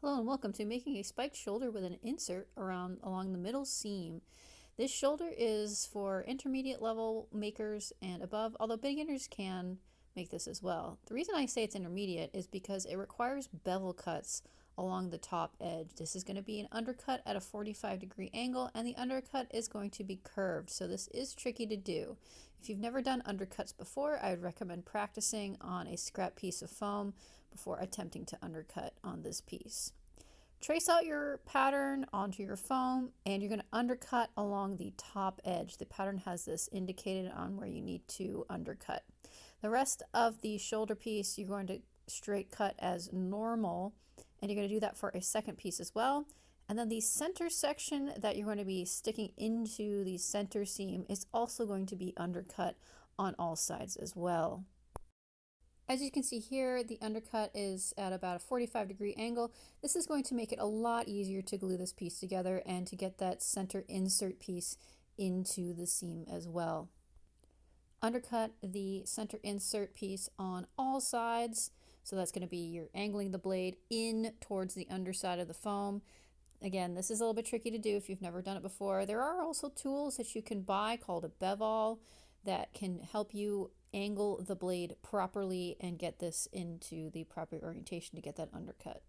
Hello and welcome to making a spiked shoulder with an insert along the middle seam. This shoulder is for intermediate level makers and above, although beginners can make this as well. The reason I say it's intermediate is because it requires bevel cuts along the top edge. This is going to be an undercut at a 45-degree angle, and the undercut is going to be curved, so this is tricky to do. If you've never done undercuts before, I would recommend practicing on a scrap piece of foam before attempting to undercut on this piece. Trace out your pattern onto your foam, and you're going to undercut along the top edge. The pattern has this indicated on where you need to undercut. The rest of the shoulder piece you're going to straight cut as normal, and you're going to do that for a second piece as well. And then the center section that you're going to be sticking into the center seam is also going to be undercut on all sides as well. As you can see here, the undercut is at about a 45-degree angle. This is going to make it a lot easier to glue this piece together and to get that center insert piece into the seam as well. Undercut the center insert piece on all sides. So that's going to be you're angling the blade in towards the underside of the foam. Again, this is a little bit tricky to do if you've never done it before. There are also tools that you can buy called a bevel that can help you angle the blade properly and get this into the proper orientation to get that undercut.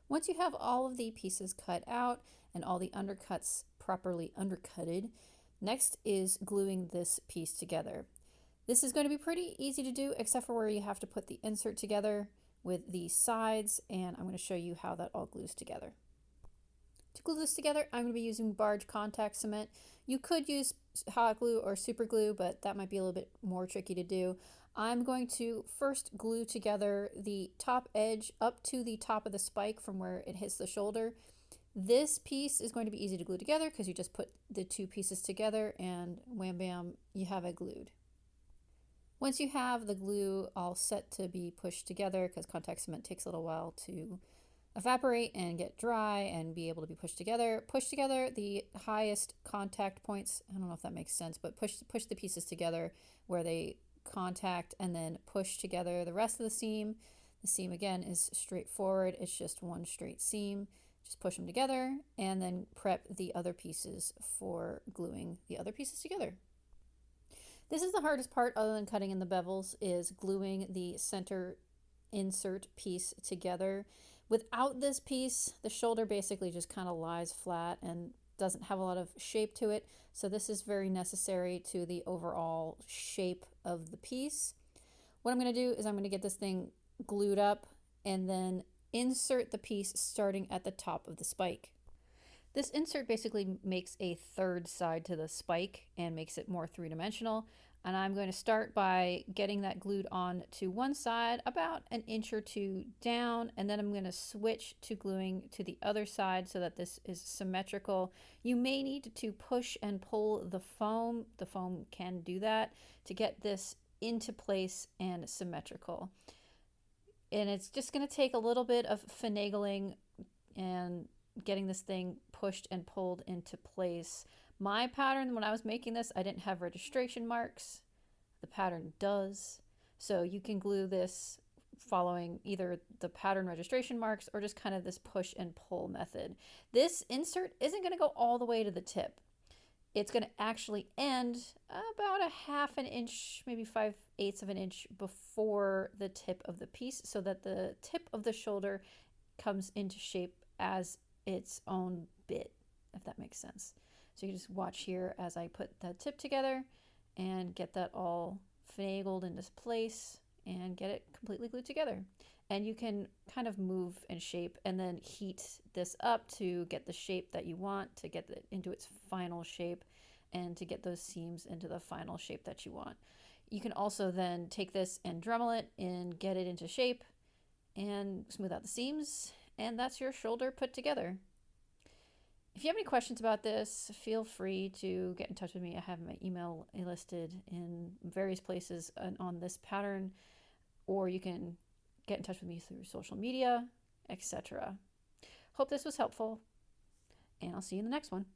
Once you have all of the pieces cut out and all the undercuts properly undercutted, next is gluing this piece together. This is going to be pretty easy to do except for where you have to put the insert together with the sides, and I'm going to show you how that all glues together. To glue this together, I'm going to be using barge contact cement. You could use hot glue or super glue, but that might be a little bit more tricky to do. I'm going to first glue together the top edge up to the top of the spike from where it hits the shoulder. This piece is going to be easy to glue together because you just put the two pieces together and wham bam, you have it glued. Once you have the glue all set to be pushed together, because contact cement takes a little while to evaporate and get dry and be able to be pushed together. Push together the highest contact points. I don't know if that makes sense, but push the pieces together where they contact, and then push together the rest of the seam. The seam again is straightforward. It's just one straight seam. Just push them together and then prep the other pieces for gluing the other pieces together. This is the hardest part, other than cutting in the bevels, is gluing the center insert piece together. Without this piece, the shoulder basically just kind of lies flat and doesn't have a lot of shape to it. So this is very necessary to the overall shape of the piece. What I'm going to do is I'm going to get this thing glued up and then insert the piece starting at the top of the spike. This insert basically makes a third side to the spike and makes it more three-dimensional. And I'm going to start by getting that glued on to one side about an inch or two down, and then I'm going to switch to gluing to the other side so that this is symmetrical. You may need to push and pull the foam. The foam can do that to get this into place and symmetrical. And it's just going to take a little bit of finagling and getting this thing pushed and pulled into place. My pattern, when I was making this, I didn't have registration marks. The pattern does. So you can glue this following either the pattern registration marks or just kind of this push and pull method. This insert isn't going to go all the way to the tip. It's going to actually end about a half an inch, maybe 5/8 of an inch before the tip of the piece, so that the tip of the shoulder comes into shape as its own bit, if that makes sense. So you can just watch here as I put the tip together and get that all finagled into place and get it completely glued together. And you can kind of move and shape and then heat this up to get the shape that you want, to get it into its final shape and to get those seams into the final shape that you want. You can also then take this and Dremel it and get it into shape and smooth out the seams, and that's your shoulder put together. If you have any questions about this, feel free to get in touch with me. I have my email listed in various places on this pattern, or you can get in touch with me through social media, etc. Hope this was helpful, and I'll see you in the next one.